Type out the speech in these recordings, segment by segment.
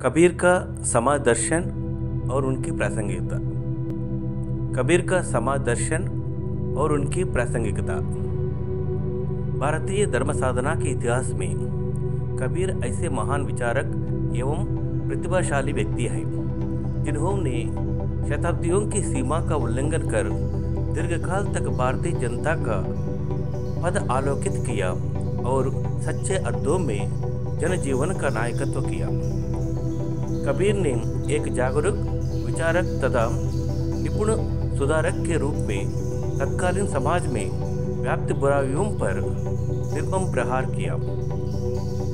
कबीर का समाज दर्शन और उनकी प्रासंगिकता। कबीर का समाज दर्शन और उनकी प्रासंगिकता। भारतीय धर्म साधना के इतिहास में कबीर ऐसे महान विचारक एवं प्रतिभाशाली व्यक्ति हैं जिन्होंने शताब्दियों की सीमा का उल्लंघन कर दीर्घकाल तक भारतीय जनता का पद आलोकित किया और सच्चे अर्थों में जनजीवन का नायकत्व किया। कबीर ने एक जागरूक विचारक तथा निपुण सुधारक के रूप में तत्कालीन समाज में व्याप्त बुराइयों पर निर्मम प्रहार किया।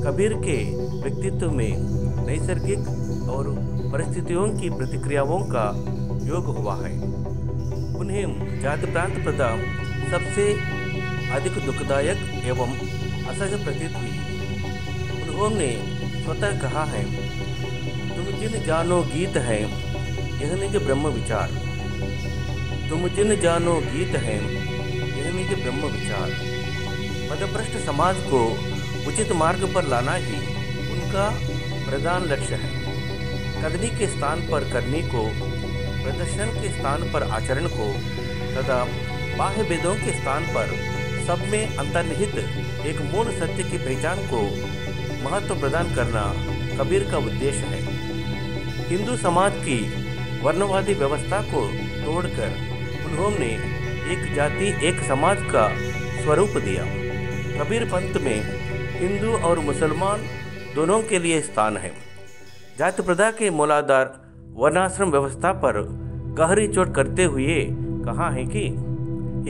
कबीर के व्यक्तित्व में नैसर्गिक और परिस्थितियों की प्रतिक्रियाओं का योग हुआ है। उन्हें जाति प्रांत प्रथा सबसे अधिक दुखदायक एवं असह्य प्रतीत हुई। उन्होंने स्वतः कहा है, तुम जिन जानो गीत है यह निज ब्रह्म विचार। तुम जिन जानो गीत है यह निज ब्रह्म विचार। पदभ्रष्ट समाज को उचित मार्ग पर लाना ही उनका प्रधान लक्ष्य है। करनी के स्थान पर करनी को, प्रदर्शन के स्थान पर आचरण को तथा बाह्य भेदों के स्थान पर सब में अंतर्निहित एक मूल सत्य की पहचान को महत्व प्रदान करना कबीर का उद्देश्य है। हिंदू समाज की वर्णवादी व्यवस्था को तोड़कर उन्होंने एक जाति एक समाज का स्वरूप दिया। कबीर पंथ में हिंदू और मुसलमान दोनों के लिए स्थान है। जाति प्रथा के मूलाधार वर्णाश्रम व्यवस्था पर गहरी चोट करते हुए कहा है कि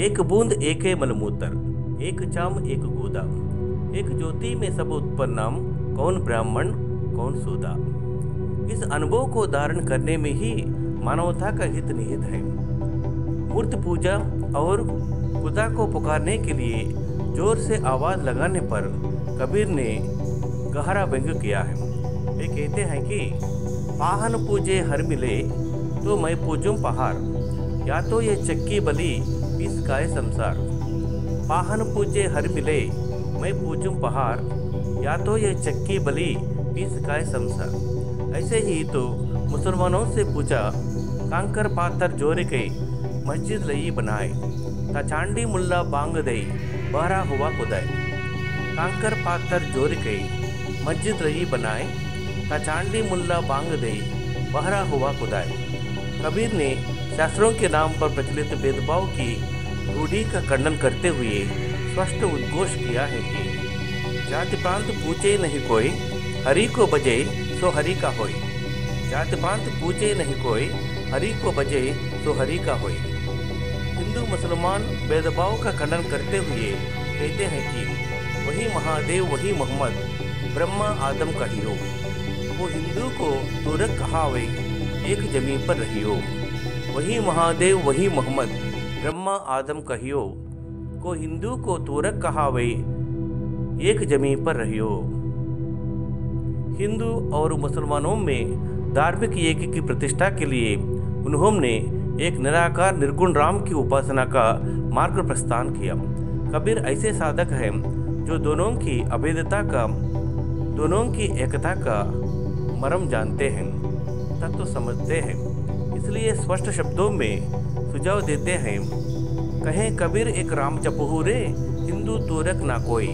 एक बूंद एक मलमूत्र, एक चाम एक गोदा, एक ज्योति में सब उत्पन्नम, कौन ब्राह्मण कौन सूदा। इस अनुभव को धारण करने में ही मानवता का हित निहित है। मूर्ति पूजा और खुदा को पुकारने के लिए जोर से आवाज लगाने पर कबीर ने गहरा व्यंग किया है। वे कहते हैं कि पाहन पूजे हर मिले तो मैं पूजूं पहाड़, या तो ये चक्की बली पीस गाए संसार। पाहन पूजे हर मिले मैं पूजूं पहाड़, या तो ये चक्की बली पीस गाए संसार। ऐसे ही तो मुसलमानों से पूछा, कांकर पातर जोर गई मस्जिद लई बनाए, ता चांडी मुल्ला बांग दई बहरा हुआ खुदाई। कांकर पातर जोर गई मस्जिद लई बनाए, ता चांडी मुल्ला बांग दई बहरा हुआ खुदाई। कबीर ने शास्त्रों के नाम पर प्रचलित भेदभाव की रूढ़ी का खंडन करते हुए स्पष्ट उद्घोष किया है कि जाति प्रांत पूछे नहीं कोई, हरि को बजे सो हरि का होय। जाति प्रांत पूछे नहीं कोई, हरि को बजे सो हरि का होय। हिंदू मुसलमान भेदभाव का खंडन करते हुए कहते हैं कि वही महादेव वही मोहम्मद, ब्रह्मा आदम कहियो। वो हिंदू को तुरक कहावे एक जमीन पर रहियो। वही महादेव वही मोहम्मद, ब्रह्मा आदम कहियो। को हिंदू को तुरक कहावे एक जमीन पर रहियो। हिंदू और मुसलमानों में धार्मिक एक की प्रतिष्ठा के लिए उन्होंने एक निराकार निर्गुण राम की उपासना का मार्ग प्रस्थान किया। कबीर ऐसे साधक हैं जो दोनों की अभेदता का, दोनों की एकता का मर्म जानते हैं, तत्व समझते हैं। इसलिए स्पष्ट शब्दों में सुझाव देते हैं, कहें कबीर एक राम जपहू रे, हिंदू तोरक ना कोई।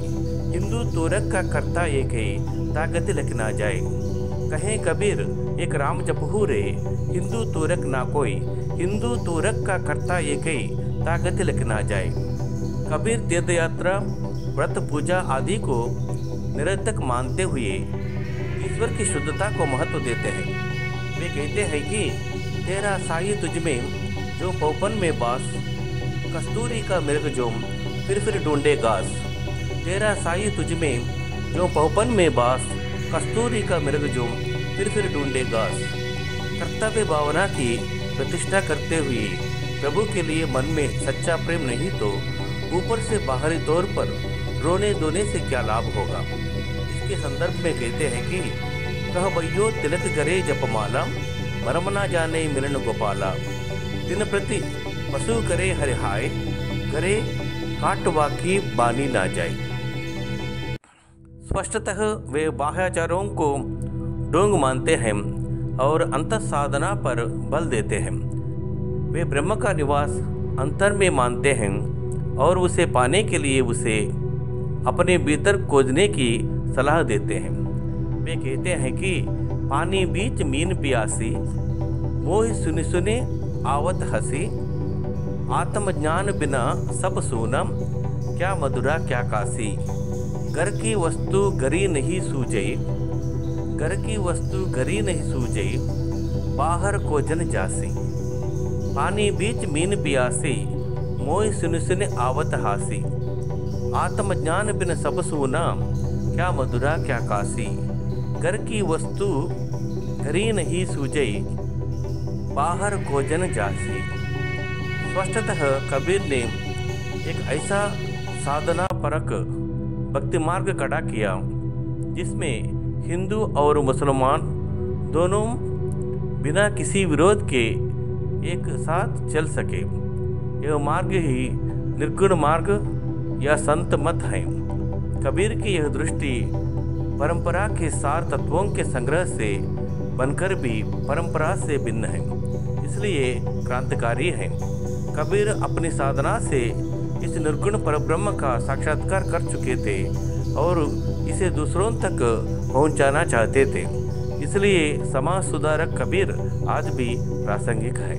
हिंदू तोरक का कर्ता एक है, ताकत लग ना जाए। कहें कबीर एक राम जपहू रे, हिंदू तोरक ना कोई। हिंदू तोरक का कर्ता एक है, ताकत लग ना जाए। कबीर तीर्थ यात्रा, व्रत पूजा आदि को निरर्थक मानते हुए ईश्वर की शुद्धता को महत्व देते हैं। वे कहते हैं कि तेरा साई तुझ में जो पौपन में बास, कस्तूरी का मृग जो फिर ढूंढे घास। तेरा साई तुझ में जो पौपन में बास, कस्तूरी का मृग जो फिर ढूंढे घास। कर्तव्य भावना की प्रतिष्ठा करते हुए प्रभु के लिए मन में सच्चा प्रेम नहीं तो ऊपर से बाहरी तौर पर रोने धोने से क्या लाभ होगा। इसके संदर्भ में कहते हैं कि कह भैयो तिलक करे जपमाला, मरम ना जाने मिलन गोपाला। दिन प्रति पशु करे हरिहाय, करे काटवा की बानी ना जाए। स्पष्टतः वे बाह्याचारों को डोंग मानते हैं और अंत साधना पर बल देते हैं। वे ब्रह्म का निवास अंतर में मानते हैं और उसे पाने के लिए उसे अपने भीतर खोजने की सलाह देते हैं। वे कहते हैं कि पानी बीच मीन प्यासी, मोह सुनि सुनि आवत हंसी, आत्मज्ञान बिना सब सूना, क्या मधुरा क्या काशी। घर की वस्तु गरी नहीं सूझई, घर की वस्तु गरी नहीं सूझई, बाहर को जन जासी। पानी बीच मीन प्यासी, मोह सुनि सुनि आवत हासी, आत्मज्ञान बिन सब सूना, क्या मधुरा क्या काशी। घर की वस्तु घरी नहीं सूझई, बाहर को जन जासी। स्पष्टतः कबीर ने एक ऐसा साधना परक भक्ति मार्ग खड़ा किया जिसमें हिंदू और मुसलमान दोनों बिना किसी विरोध के एक साथ चल सके। यह मार्ग ही निर्गुण मार्ग या संत मत है। कबीर की यह दृष्टि परंपरा के सार तत्वों के संग्रह से बनकर भी परंपरा से भिन्न है, इसलिए क्रांतिकारी है। कबीर अपनी साधना से इस निर्गुण परब्रह्म का साक्षात्कार कर चुके थे और इसे दूसरों तक पहुंचाना चाहते थे, इसलिए समाज सुधारक कबीर आज भी प्रासंगिक है।